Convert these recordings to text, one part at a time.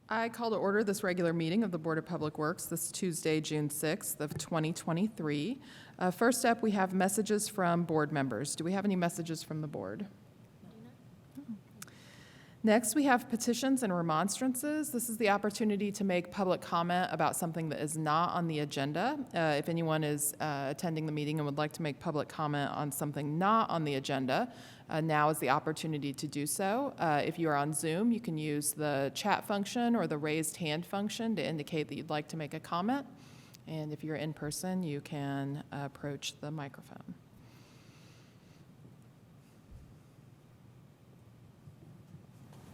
I call to order this regular meeting of the Board of Public Works this Tuesday, June 6th of 2023. First up, we have messages from board members. Do we have any messages from the board? Next, we have petitions and remonstrances. This is the opportunity to make public comment about something that is not on the agenda. If anyone is attending the meeting and would like to make public comment on something not on the agenda, now is the opportunity to do so. If you are on Zoom, you can use the chat function or the raised hand function to indicate that you'd like to make a comment. And if you're in person, you can approach the microphone.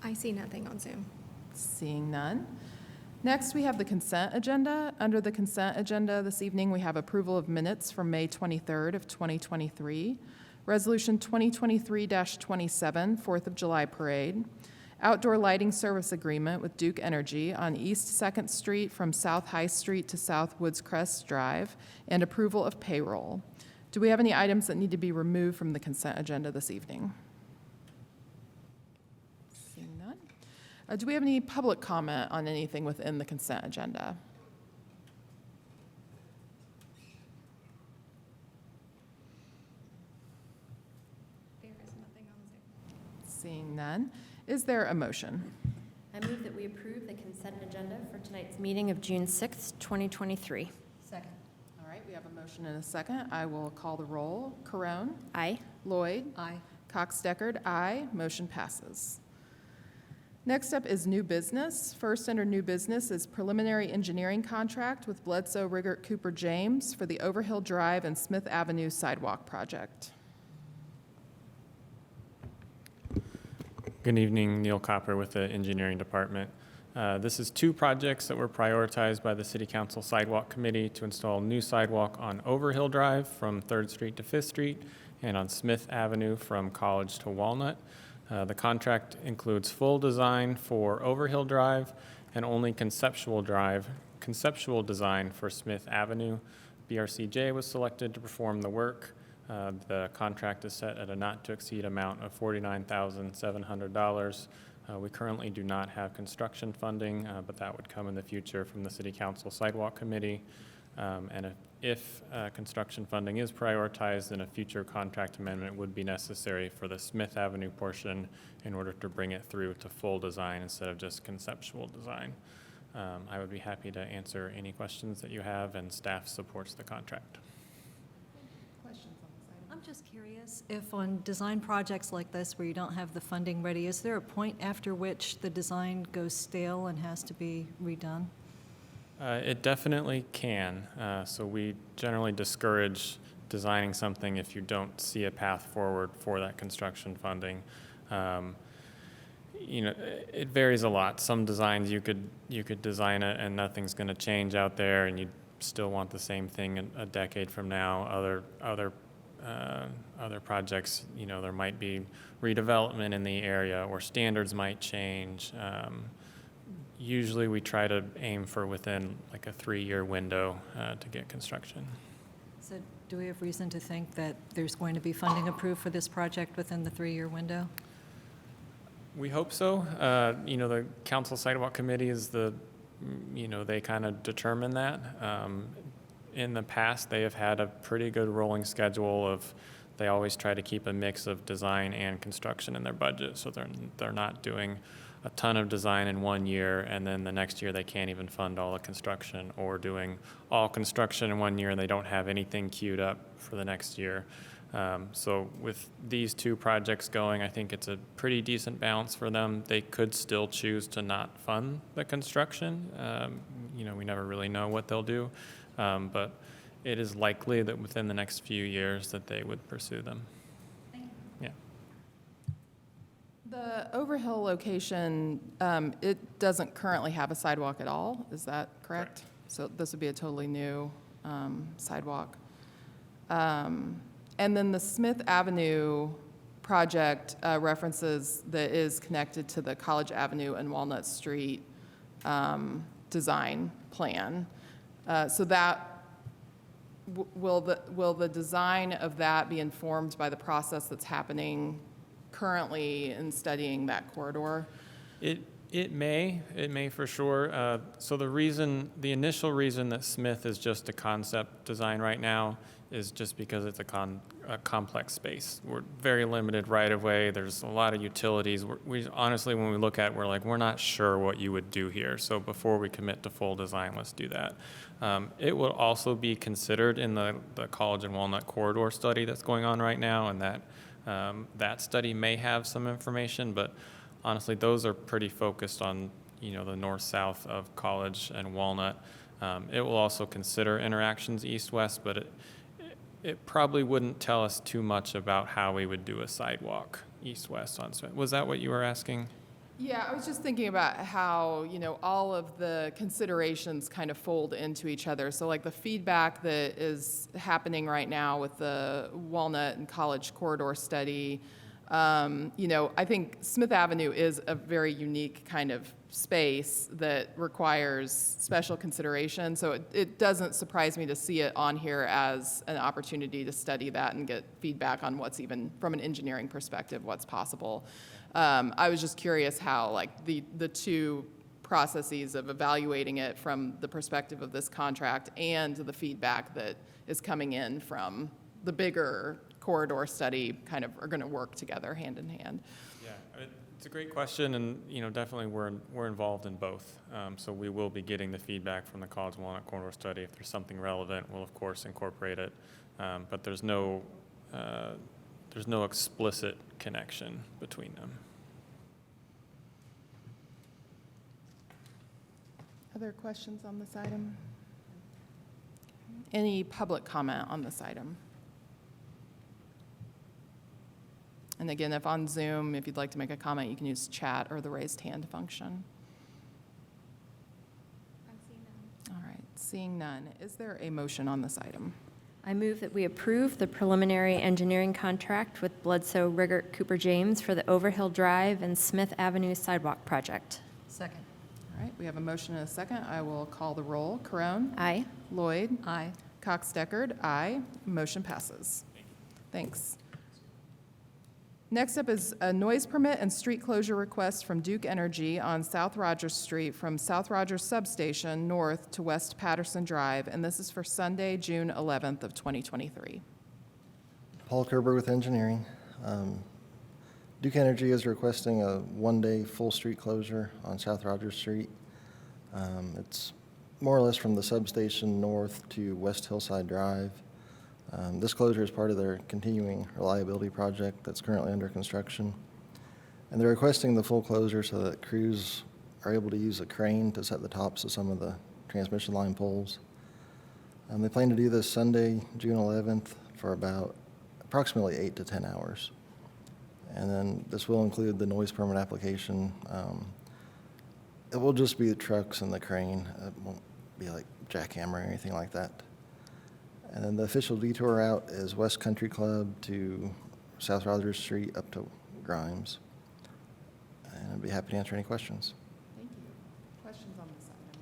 I see nothing on Zoom. Seeing none. Next, we have the consent agenda. Under the consent agenda this evening, we have approval of minutes from May 23rd of 2023, Resolution 2023-27, 4th of July Parade, outdoor lighting service agreement with Duke Energy on East 2nd Street from South High Street to South Woods Crest Drive, and approval of payroll. Do we have any items that need to be removed from the consent agenda this evening? Do we have any public comment on anything within the consent agenda? There is nothing on Zoom. Seeing none, is there a motion? I move that we approve the consent agenda for tonight's meeting of June 6th, 2023. Second. All right, we have a motion and a second. I will call the roll. Carone? Aye. Lloyd? Aye. Cox-Deckard? Aye. Motion passes. Next up is new business. First under new business is preliminary engineering contract with Bledsoe Riggert Cooper James for the Overhill Drive and Smith Avenue sidewalk project. Good evening, Neil Copper with the Engineering Department. This is two projects that were prioritized by the City Council Sidewalk Committee to install new sidewalk on Overhill Drive from 3rd Street to 5th Street and on Smith Avenue from College to Walnut. The contract includes full design for Overhill Drive and only conceptual design for Smith Avenue. BRCJ was selected to perform the work. The contract is set at a not-to-exceed amount of $49,700. We currently do not have construction funding, but that would come in the future from the City Council Sidewalk Committee. And if construction funding is prioritized, then a future contract amendment would be necessary for the Smith Avenue portion in order to bring it through to full design instead of just conceptual design. I would be happy to answer any questions that you have, and staff supports the contract. Questions on this item? I'm just curious if on design projects like this where you don't have the funding ready, is there a point after which the design goes stale and has to be redone? It definitely can. So we generally discourage designing something if you don't see a path forward for that construction funding. It varies a lot. Some designs you could design it and nothing's going to change out there, and you still want the same thing a decade from now. Other projects, there might be redevelopment in the area, or standards might change. Usually we try to aim for within like a 3-year window to get construction. So do we have reason to think that there's going to be funding approved for this project within the 3-year window? We hope so. The Council Sidewalk Committee is they kind of determine that. In the past, they have had a pretty good rolling schedule of, they always try to keep a mix of design and construction in their budget, so they're not doing a ton of design in 1 year, and then the next year they can't even fund all the construction, or doing all construction in 1 year and they don't have anything queued up for the next year. So with these two projects going, I think it's a pretty decent balance for them. They could still choose to not fund the construction. We never really know what they'll do, but it is likely that within the next few years that they would pursue them. The Overhill location, it doesn't currently have a sidewalk at all. Is that correct? So this would be a totally new sidewalk. And then the Smith Avenue project references that is connected to the College Avenue and Walnut Street design plan. So that will the design of that be informed by the process that's happening currently in studying that corridor? It may for sure. So the initial reason that Smith is just a concept design right now is just because it's a complex space. We're very limited right of way. There's a lot of utilities. We honestly, when we look at it, we're not sure what you would do here. So before we commit to full design, let's do that. It will also be considered in the College and Walnut corridor study that's going on right now, and that study may have some information, but honestly, those are pretty focused on, the north-south of College and Walnut. It will also consider interactions east-west, but it probably wouldn't tell us too much about how we would do a sidewalk east-west on Smith. Was that what you were asking? Yeah, I was just thinking about how, all of the considerations kind of fold into each other. So like the feedback that is happening right now with the Walnut and College corridor study, I think Smith Avenue is a very unique kind of space that requires special consideration. So it doesn't surprise me to see it on here as an opportunity to study that and get feedback on what's even, from an engineering perspective, what's possible. I was just curious how, like, the two processes of evaluating it from the perspective of this contract and the feedback that is coming in from the bigger corridor study kind of are going to work together hand in hand. Yeah, it's a great question, and definitely we're involved in both. So we will be getting the feedback from the College Walnut corridor study. If there's something relevant, we'll of course incorporate it. But there's no explicit connection between them. Other questions on this item? Any public comment on this item? And again, if on Zoom, if you'd like to make a comment, you can use chat or the raised hand function. I'm seeing none. All right, seeing none, is there a motion on this item? I move that we approve the preliminary engineering contract with Bledsoe Riggert Cooper James for the Overhill Drive and Smith Avenue sidewalk project. Second. All right, we have a motion and a second. I will call the roll. Corone? Aye. Lloyd? Aye. Cox-Deckard? Aye. Motion passes. Thanks. Next up is a noise permit and street closure request from Duke Energy on South Rogers Street from South Rogers Substation north to West Patterson Drive, and this is for Sunday, June 11th of 2023. Paul Kerber with engineering. Duke Energy is requesting a one-day full street closure on South Rogers Street. It's more or less from the substation north to West Hillside Drive. This closure is part of their continuing reliability project that's currently under construction. And they're requesting the full closure so that crews are able to use a crane to set the tops of some of the transmission line poles. They plan to do this Sunday, June 11th for about approximately 8 to 10 hours. And then this will include the noise permit application. It will just be the trucks and the crane. It won't be like jackhammer or anything like that. And then the official detour route is West Country Club to South Rogers Street up to Grimes. And I'd be happy to answer any questions. Thank you. Questions on this item?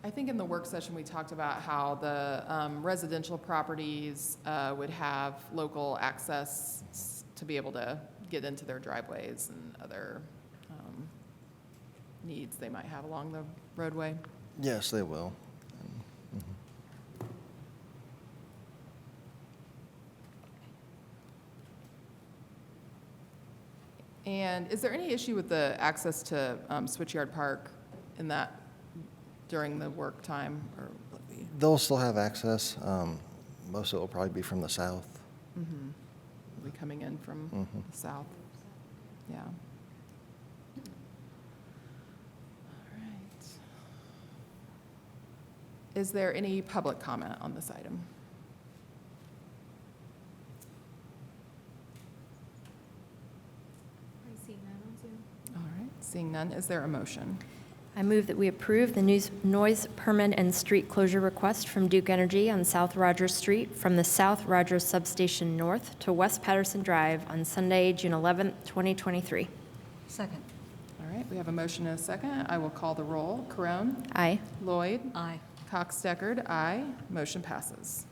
I think in the work session, we talked about how the residential properties would have local access to be able to get into their driveways and other needs they might have along the roadway. Yes, they will. And is there any issue with the access to Switchyard Park in that during the work time? Or will it be? They'll still have access. Most of it will probably be from the south. Mm-hmm. Will be coming in from the south. Yeah. All right. Is there any public comment on this item? I see none on Zoom. All right. Seeing none, is there a motion? I move that we approve the noise permit and street closure request from Duke Energy on South Rogers Street from the South Rogers Substation north to West Patterson Drive on Sunday, June 11th, 2023. Second. All right, we have a motion and a second. I will call the roll. Corone? Aye. Lloyd? Aye. Cox-Deckard, aye. Motion passes.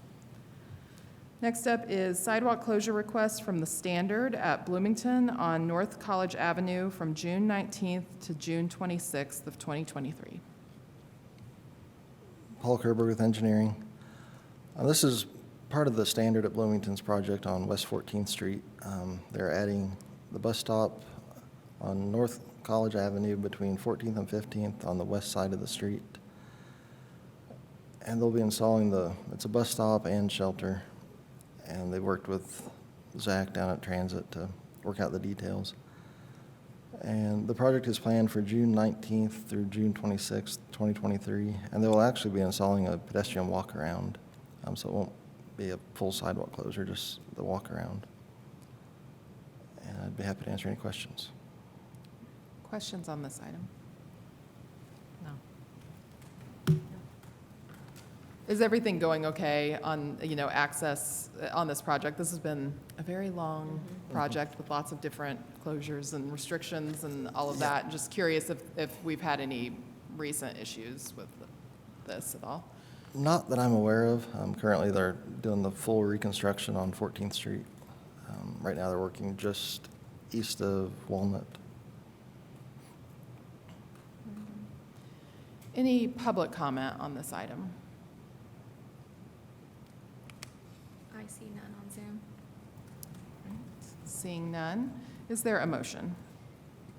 Next up is sidewalk closure request from the Standard at Bloomington on North College Avenue from June 19th to June 26th of 2023. Paul Kerber with engineering. This is part of the Standard at Bloomington's project on West 14th Street. They're adding the bus stop on North College Avenue between 14th and 15th on the west side of the street. And they'll be installing it's a bus stop and shelter. And they worked with Zach down at Transit to work out the details. And the project is planned for June 19th through June 26th, 2023. And they will actually be installing a pedestrian walk-around. So it won't be a full sidewalk closure, just the walk-around. And I'd be happy to answer any questions. Questions on this item? No. Is everything going okay on, access on this project? This has been a very long project with lots of different closures and restrictions and all of that. Just curious if we've had any recent issues with this at all. Not that I'm aware of. Currently, they're doing the full reconstruction on 14th Street. Right now, they're working just east of Walnut. Any public comment on this item? I see none on Zoom. Seeing none, is there a motion?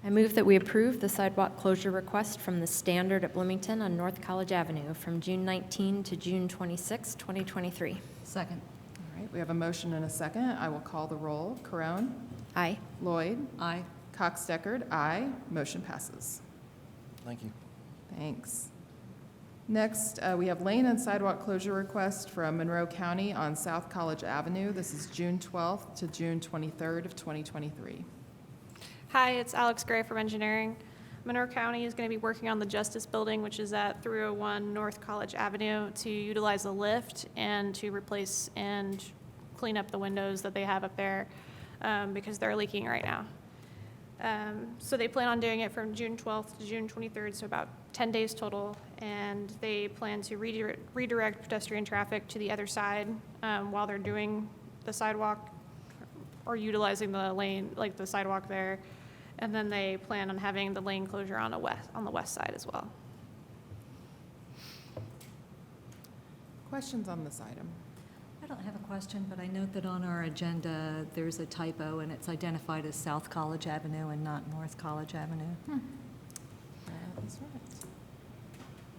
I move that we approve the sidewalk closure request from the Standard at Bloomington on North College Avenue from June 19 to June 26, 2023. Second. All right, we have a motion and a second. I will call the roll. Carone? Aye. Lloyd? Aye. Cox Deckard? Aye. Motion passes. Thank you. Thanks. Next, we have lane and sidewalk closure request from Monroe County on South College Avenue. This is June 12th to June 23rd of 2023. Hi, it's Alex Gray from Engineering. Monroe County is going to be working on the Justice Building, which is at 301 North College Avenue, to utilize a lift and to replace and clean up the windows that they have up there because they're leaking right now. So they plan on doing it from June 12th to June 23rd, so about 10 days total, and they plan to redirect pedestrian traffic to the other side while they're doing the sidewalk or utilizing the lane, like the sidewalk there. And then they plan on having the lane closure on the west side as well. Questions on this item? I don't have a question, but I note that on our agenda, there's a typo, and it's identified as South College Avenue and not North College Avenue. That's right.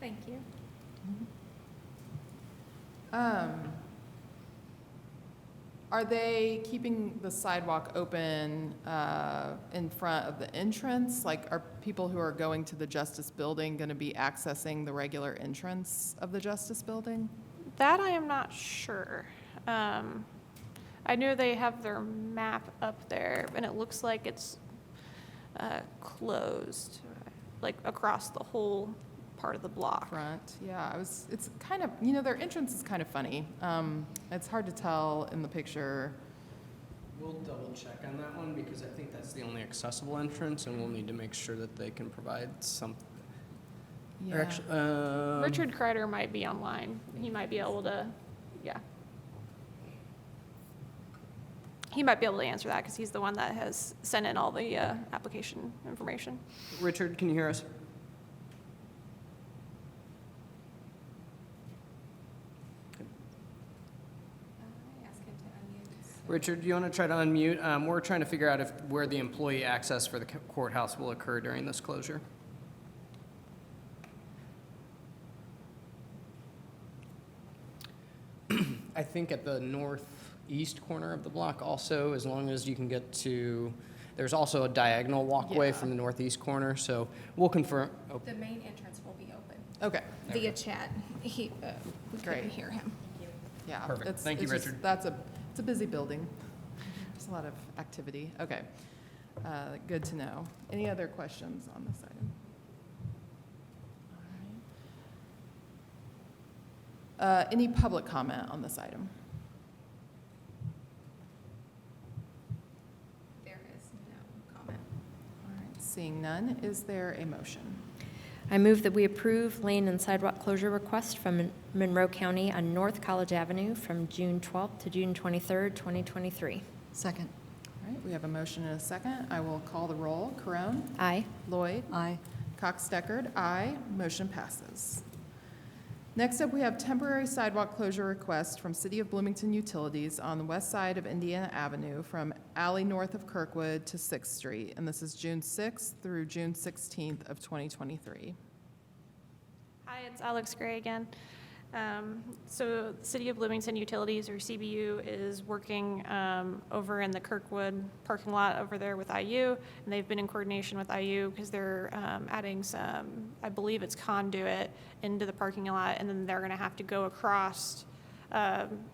Thank you. Are they keeping the sidewalk open in front of the entrance? Like, are people who are going to the Justice Building going to be accessing the regular entrance of the Justice Building? That I am not sure. I know they have their map up there, and it looks like it's closed, like across the whole part of the block. Front, yeah. It's kind of, their entrance is kind of funny. It's hard to tell in the picture. We'll double check on that one because I think that's the only accessible entrance, and we'll need to make sure that they can provide something. Yeah. Or actually, Richard Kreider might be online. He might be able to, yeah. He might be able to answer that because he's the one that has sent in all the application information. Richard, can you hear us? Richard, do you want to try to unmute? We're trying to figure out where the employee access for the courthouse will occur during this closure. I think at the northeast corner of the block also, as long as you can get to, there's also a diagonal walkway Yeah. from the northeast corner, so we'll confirm. Oh, The main entrance will be open Okay, via chat. We Great. couldn't hear him. yeah. Perfect. It's- Thank you, it's just- Richard. It's a busy building. There's a lot of activity. Okay. Good to know. Any other questions on this item? All right. Any public comment on this item? There is no comment. All right, seeing none, is there a motion? I move that we approve lane and sidewalk closure request from Monroe County on North College Avenue from June 12th to June 23rd, 2023. Second. All right, we have a motion and a second. I will call the roll. Corone? Aye. Lloyd? Aye. Cox-Deckard, aye. Motion passes. Next up, we have temporary sidewalk closure request from City of Bloomington Utilities on the west side of Indiana Avenue from alley north of Kirkwood to 6th Street, and this is June 6th through June 16th of 2023. Hi, it's Alex Gray again. So the City of Bloomington Utilities, or CBU, is working over in the Kirkwood parking lot over there with IU, and they've been in coordination with IU because they're adding some, I believe it's conduit into the parking lot, and then they're going to have to go across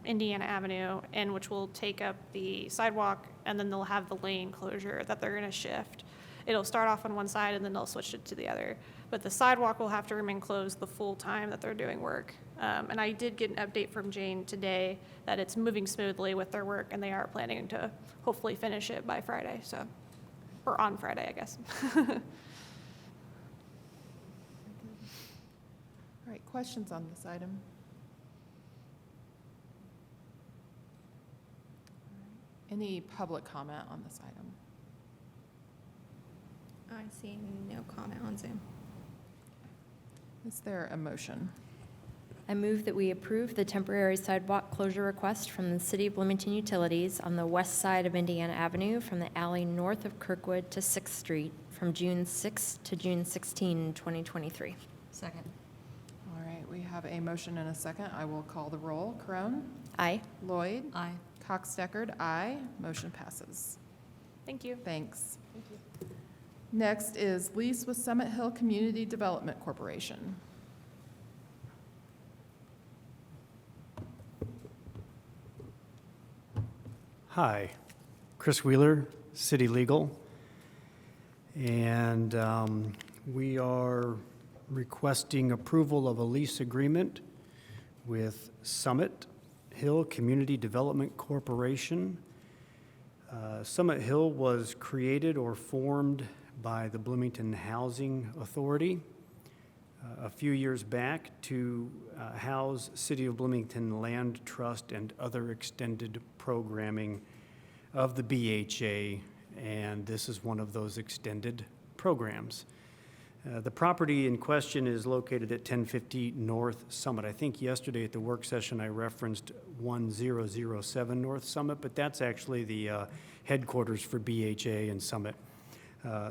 Indiana Avenue, and which will take up the sidewalk, and then they'll have the lane closure that they're going to shift. It'll start off on one side, and then they'll switch it to the other. But the sidewalk will have to remain closed the full time that they're doing work. And I did get an update from Jane today that it's moving smoothly with their work, and they are planning to hopefully finish it by Friday, so, or on Friday, I guess. All right, questions on this item? Any public comment on this item? I see no comment on Zoom. Is there a motion? I move that we approve the temporary sidewalk closure request from the City of Bloomington Utilities on the west side of Indiana Avenue from the alley north of Kirkwood to 6th Street from June 6 to June 16, 2023. Second. All right, we have a motion and a second. I will call the roll. Corone? Aye. Lloyd? Aye. Cox-Deckard, aye. Motion passes. Thank you. Thanks. Next is lease with Summit Hill Community Development Corporation. Hi, Chris Wheeler, City Legal. And we are requesting approval of a lease agreement with Summit Hill Community Development Corporation. Summit Hill was created or formed by the Bloomington Housing Authority a few years back to house City of Bloomington Land Trust and other extended programming of the BHA, and this is one of those extended programs. The property in question is located at 1050 North Summit. I think yesterday at the work session I referenced 1007 North Summit, but that's actually the headquarters for BHA and Summit.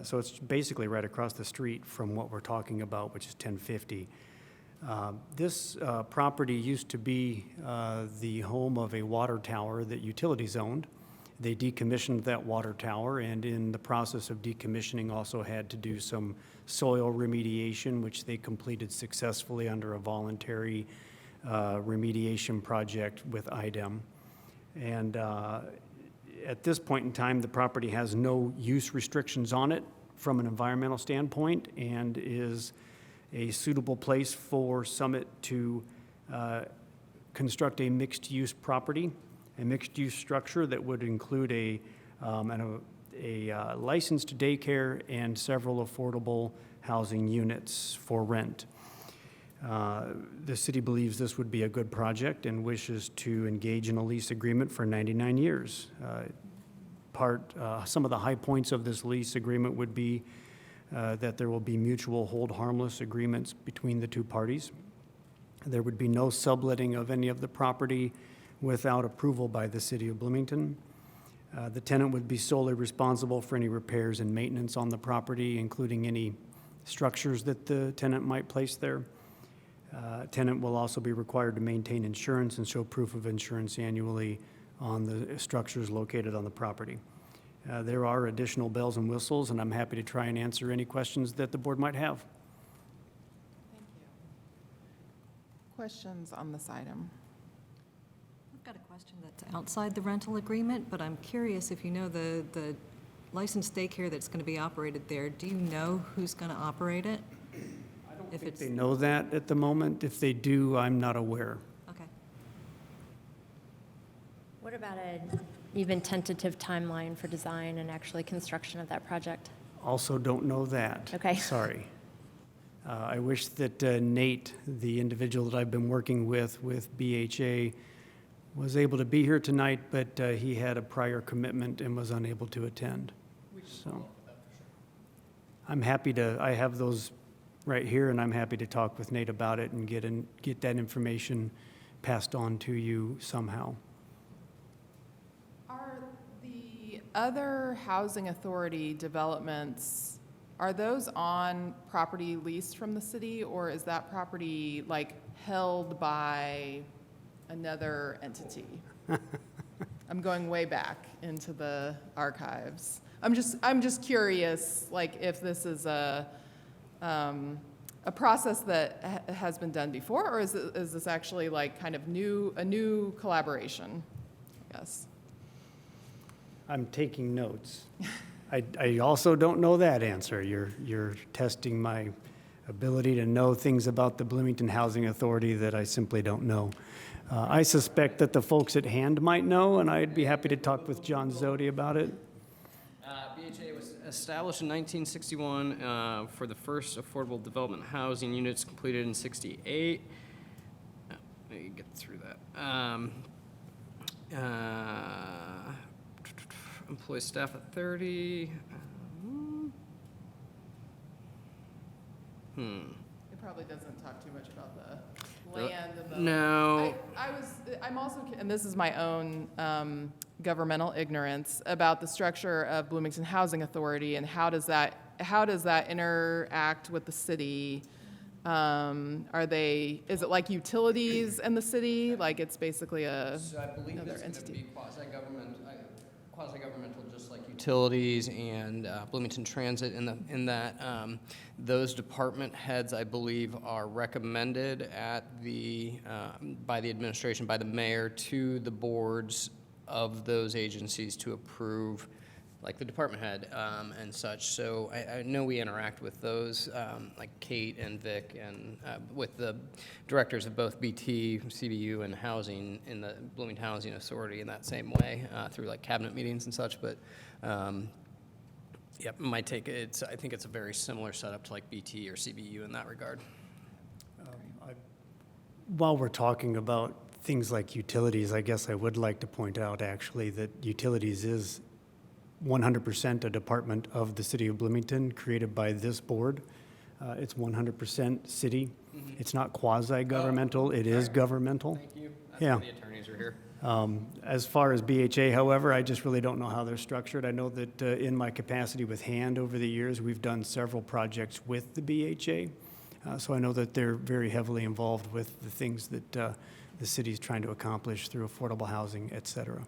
So it's basically right across the street from what we're talking about, which is 1050. This property used to be the home of a water tower that utilities owned. They decommissioned that water tower, and in the process of decommissioning also had to do some soil remediation, which they completed successfully under a voluntary remediation project with IDEM. And at this point in time, the property has no use restrictions on it from an environmental standpoint and is a suitable place for Summit to construct a mixed-use property, a mixed-use structure that would include a licensed daycare and several affordable housing units for rent. The city believes this would be a good project and wishes to engage in a lease agreement for 99 years. Some of the high points of this lease agreement would be that there will be mutual hold harmless agreements between the two parties. There would be no subletting of any of the property without approval by the City of Bloomington. The tenant would be solely responsible for any repairs and maintenance on the property, including any structures that the tenant might place there. Tenant will also be required to maintain insurance and show proof of insurance annually on the structures located on the property. There are additional bells and whistles, and I'm happy to try and answer any questions that the board might have. Thank you. Questions on this item? I've got a question that's outside the rental agreement, but I'm curious if you know the licensed daycare that's going to be operated there. Do you know who's going to operate it? I don't think they know that at the moment. If they do, I'm not aware. Okay. What about an even tentative timeline for design and actually construction of that project? Also don't know that. Okay. Sorry. I wish that Nate, the individual that I've been working with BHA, was able to be here tonight, but he had a prior commitment and was unable to attend. So I'm happy to, I have those right here, and I'm happy to talk with Nate about it and get that information passed on to you somehow. Are the other housing authority developments, are those on property leased from the city, or is that property like held by another entity? I'm going way back into the archives. I'm just curious, like if this is a process that has been done before, or is this actually like kind of a new collaboration, I guess? I'm taking notes. I also don't know that answer. You're testing my ability to know things about the Bloomington Housing Authority that I simply don't know. I suspect that the folks at hand might know, and I'd be happy to talk with John Zodi about it. BHA was established in 1961 for the first affordable development housing units completed in 68. Let me get through that. Employs staff at 30. It probably doesn't talk too much about the land and the. No. I'm also, and this is my own governmental ignorance about the structure of Bloomington Housing Authority and how does that interact with the city? Is it like utilities in the city? Like it's basically So I believe another it's going to entity? be quasi-governmental, just like utilities and Bloomington Transit. In that those department heads, I believe, are recommended at by the administration, by the mayor, to the boards of those agencies to approve, like the department head and such. So I know we interact with those, like Kate and Vic, and with the directors of both BT, CBU, and housing in the Bloomington Housing Authority in that same way through like cabinet meetings and such. But yep, my take, I think it's a very similar setup to like BT or CBU in that regard. While we're talking about things like utilities, I guess I would like to point out actually that utilities is 100% a department of the city of Bloomington created by this board. It's 100% city. It's not quasi-governmental, it is governmental. Thank you. That's Yeah. why the attorneys are here. As far as BHA, however, I just really don't know how they're structured. I know that in my capacity with HAND over the years, we've done several projects with the BHA. So I know that they're very heavily involved with the things that the city's trying to accomplish through affordable housing, et cetera.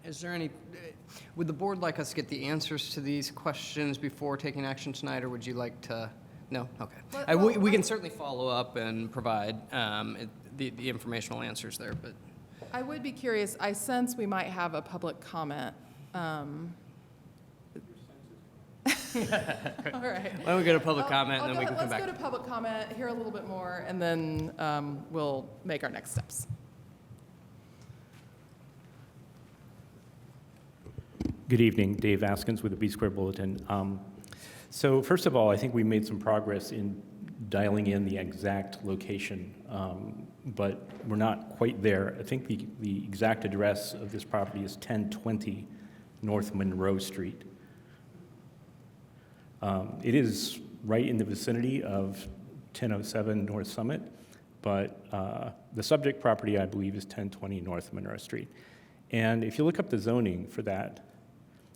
Is there any, would the board like us to get the answers to these questions before taking action tonight, or would you like to? No? Okay. We can certainly follow up and provide the informational answers there, but. I would be curious, I sense we might have a public comment. All right. Why don't we go to public comment, and then we can come back. Let's go to public comment, hear a little bit more, and then we'll make our next steps. Good evening, Dave Askins with the B Square Bulletin. So first of all, I think we made some progress in dialing in the exact location, but we're not quite there. I think the exact address of this property is 1020 North Monroe Street. It is right in the vicinity of 1007 North Summit, but the subject property, I believe, is 1020 North Monroe Street. And if you look up the zoning for that,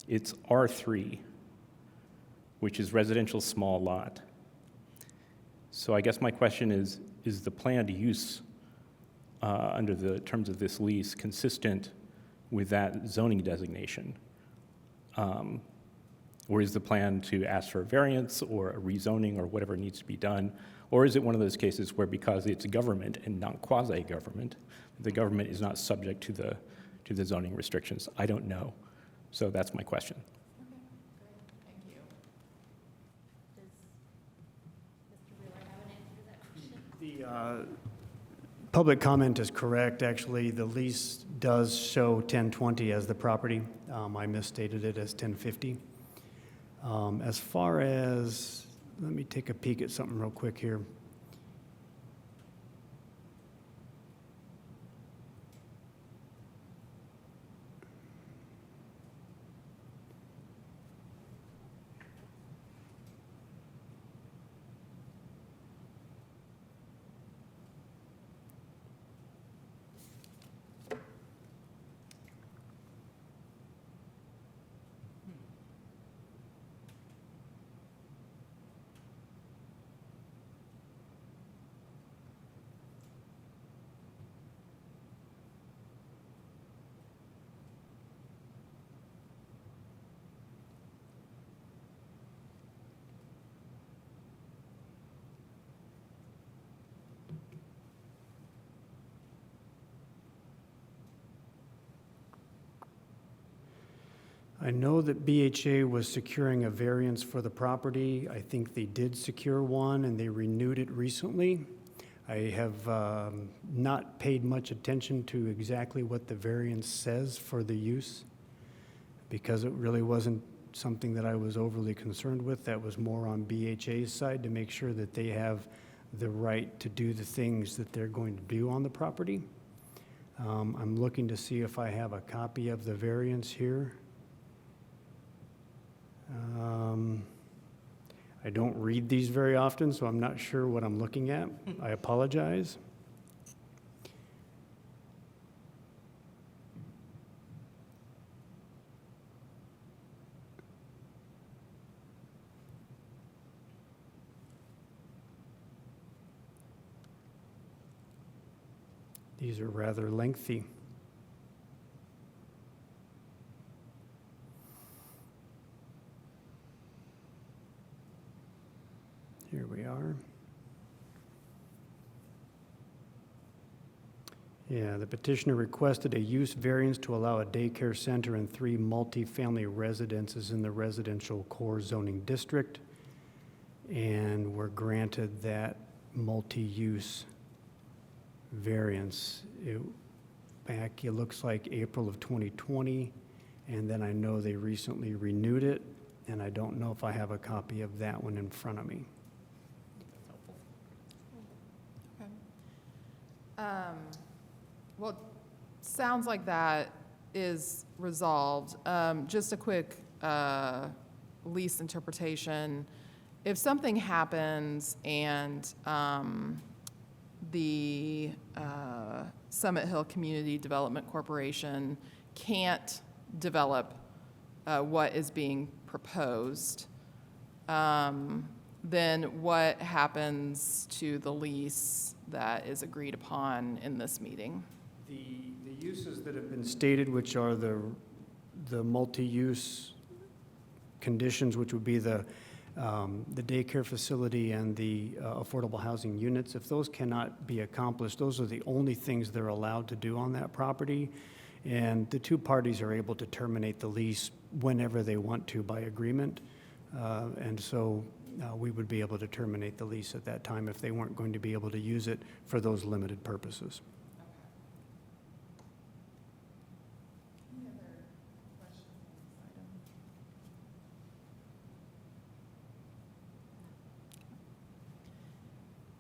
it's R3, which is residential small lot. So I guess my question is the planned use under the terms of this lease consistent with that zoning designation? Or is the plan to ask for a variance or a rezoning or whatever needs to be done? Or is it one of those cases where because it's government and not quasi-government, the government is not subject to the zoning restrictions? I don't know. So that's my question. Okay, great, thank you. Does Mr. Wheeler have an answer to that question? The public comment is correct. Actually, the lease does show 1020 as the property. I misstated it as 1050. As far as, let me take a peek at something real quick here. I know that BHA was securing a variance for the property. I think they did secure one, and they renewed it recently. I have not paid much attention to exactly what the variance says for the use, because it really wasn't something that I was overly concerned with. That was more on BHA's side to make sure that they have the right to do the things that they're going to do on the property. I'm looking to see if I have a copy of the variance here. I don't read these very often, so I'm not sure what I'm looking at. I apologize. These are rather lengthy. Here we are. Yeah, the petitioner requested a use variance to allow a daycare center and 3 multifamily residences in the residential core zoning district, and were granted that multi-use variance. It looks like April of 2020, and then I know they recently renewed it, and I don't know if I have a copy of that one in front of me. Well, sounds like that is resolved. Just a quick lease interpretation. If something happens and the Summit Hill Community Development Corporation can't develop what is being proposed, then what happens to the lease that is agreed upon in this meeting? The uses that have been stated, which are the multi-use conditions, which would be the daycare facility and the affordable housing units, if those cannot be accomplished, those are the only things they're allowed to do on that property. And the 2 parties are able to terminate the lease whenever they want to by agreement. And so we would be able to terminate the lease at that time if they weren't going to be able to use it for those limited purposes. Any other questions on this item?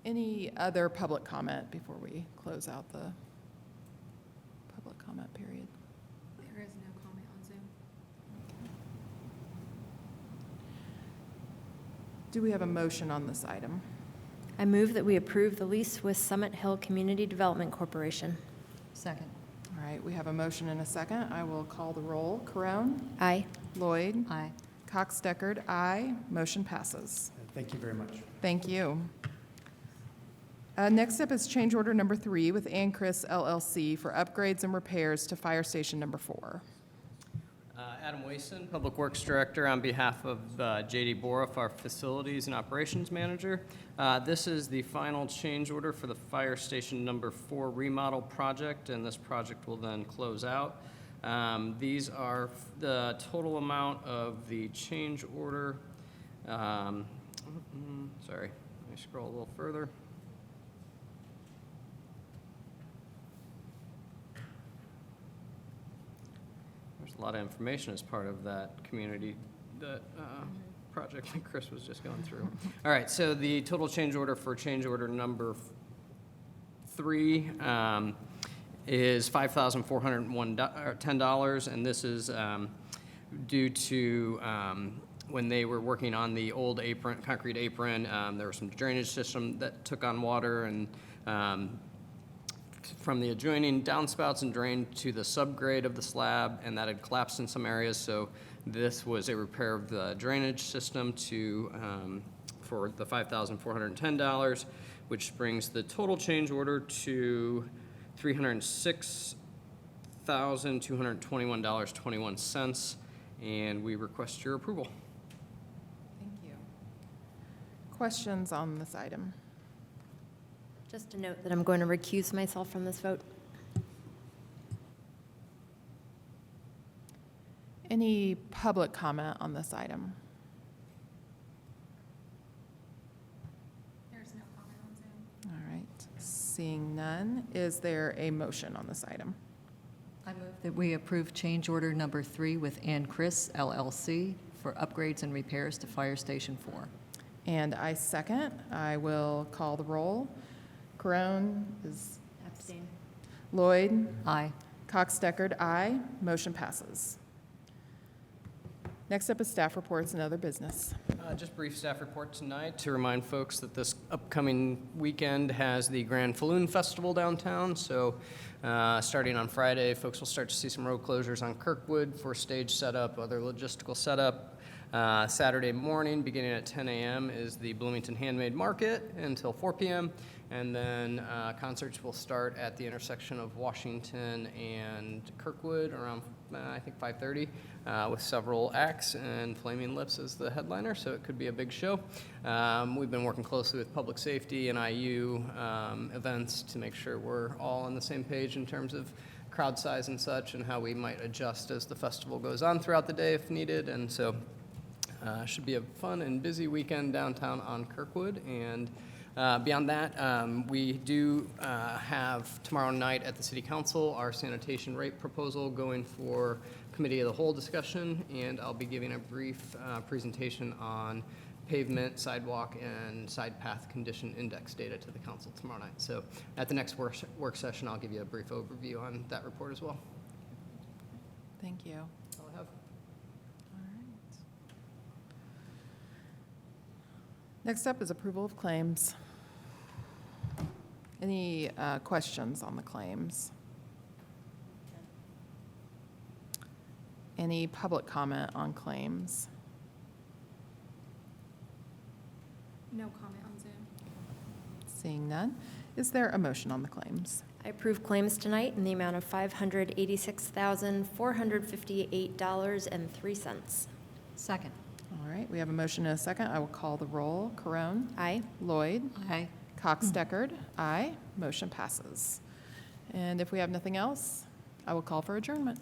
Any other public comment before we close out the public comment period? There is no comment on Zoom. Do we have a motion on this item? I move that we approve the lease with Summit Hill Community Development Corporation. Second. All right, we have a motion and a second. I will call the roll. Carone? Aye. Lloyd? Aye. Cox-Deckard, aye. Motion passes. Thank you very much. Thank you. Next up is change order number 3 with Chris LLC for upgrades and repairs to Fire Station number 4. Adam Wason, Public Works Director, on behalf of J.D. Boroff, our Facilities and Operations Manager. This is the final change order for the Fire Station number 4 remodel project, and this project will then close out. These are the total amount of the change order. Sorry, let me scroll a little further. a lot of information as part of that community, that project that Chris was just going through. All right, so the total change order for change order number 3 is $5,410, and this is due to when they were working on the old apron, concrete apron, there was some drainage system that took on water, and from the adjoining downspouts and drained to the subgrade of the slab, and that had collapsed in some areas. So this was a repair of the drainage system to for the $5,410, which brings the total change order to $306,221.21, and we request your approval. Thank you. Questions on this item? Just a note that I'm going to recuse myself from this vote. Any public comment on this item? There's no comment on Zoom. All right, seeing none, is there a motion on this item? I move that we approve change order number 3 with Ann Chris LLC for upgrades and repairs to Fire Station 4. And I second. I will call the roll. Crone is Abstain. Lloyd. Aye. Cox-Deckard, aye. Motion passes. Next up is staff reports and other business. Just brief staff report tonight to remind folks that this upcoming weekend has the Grand Falloon Festival downtown. So starting on Friday, folks will start to see some road closures on Kirkwood for stage setup, other logistical setup. Saturday morning, beginning at 10 a.m., is the Bloomington Handmade Market until 4 p.m. And then concerts will start at the intersection of Washington and Kirkwood around, I think, 5:30, with several acts, and Flaming Lips is the headliner, so it could be a big show. We've been working closely with public safety and IU events to make sure we're all on the same page in terms of crowd size and such, and how we might adjust as the festival goes on throughout the day if needed. And so should be a fun and busy weekend downtown on Kirkwood. And beyond that, we do have tomorrow night at the City Council our sanitation rate proposal going for Committee of the Whole discussion, and I'll be giving a brief presentation on pavement, sidewalk, and side path condition index data to the council tomorrow night. So at the next work session, I'll give you a brief overview on that report as well. Thank you. That's all I have. All right. Next up is approval of claims. Any questions on the claims? Any public comment on claims? No comment on Zoom. Seeing none, is there a motion on the claims? I approve claims tonight in the amount of $586,458.03. Second. All right, we have a motion and a second. I will call the roll. Corone? Aye. Lloyd? Aye. Cox-Deckard? Aye. Motion passes. And if we have nothing else, I will call for adjournment.